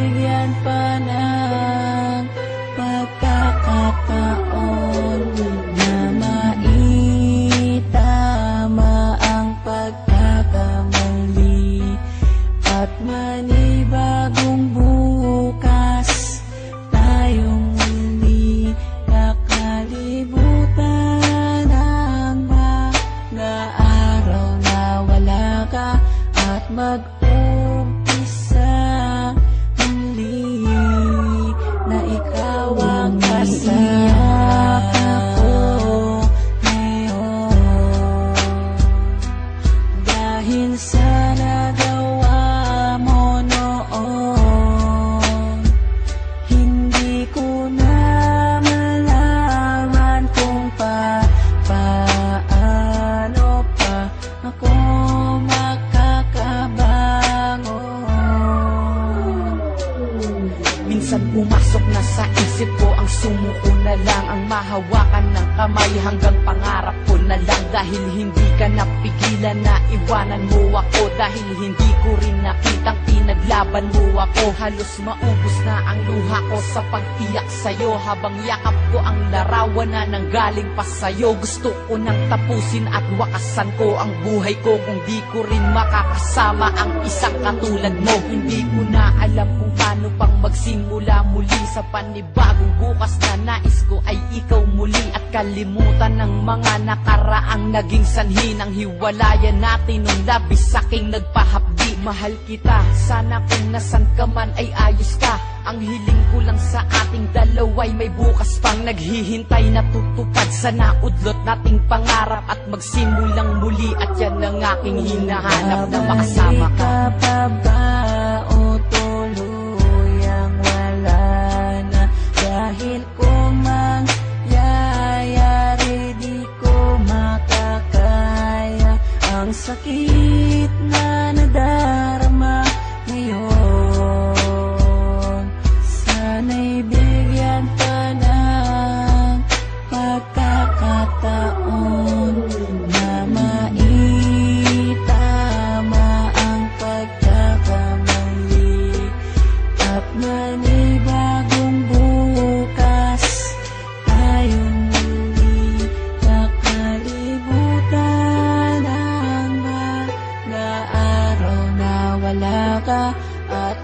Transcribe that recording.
bigyan pa ng pagkakataon na maitama ang pagkakamali at manibagong bukas tayong muli kakalimutan ang mga araw na wala ka at mag-umpisa muli na ikaw ang kasama ko ngayon dahil sa nagawa mo noon. Hindi ko na malaman kung paano pa ako minsan pumasok na sa isip ko ang sumuko na lang, ang mahawakan ng kamay hanggang pangarap ko na lang. Dahil hindi ka napigilan na iwanan mo ako, dahil hindi ko rin nakitang pinaglaban mo ako. Halos maubos na ang luha ko sa pagtiyak sa'yo, habang yakap ko ang larawan na nanggaling pa sa'yo. Gusto ko nang tapusin at wakasan ko ang buhay ko kung di ko rin makakasama ang isang katulad mo. Hindi ko na alam kung paano pang magsimula muli sa panibagong bukas na nais ko ay ikaw muli at kalimutan ng mga nakaraang naging sanhi ng hiwalayan natin nung labis saking nagpahapdi. Mahal kita, sana kung nasan ka man ay ayos ka. Ang hiling ko lang sa ating dalawa'y may bukas pang naghihintay na tutupad sa naudlot nating pangarap at magsimulang muli. At yan ang aking hinahanap na makasama ka. Babalik ka pa ba o tuluyang wala na? Dahil kung mangyayari di ko makakaya ang sakit na nadarama ngayon. Sana'y bigyan pa ng pagkakataon na maitama ang pagkakamali at manibagong bukas tayong muli kakalimutan ang mga araw na wala ka at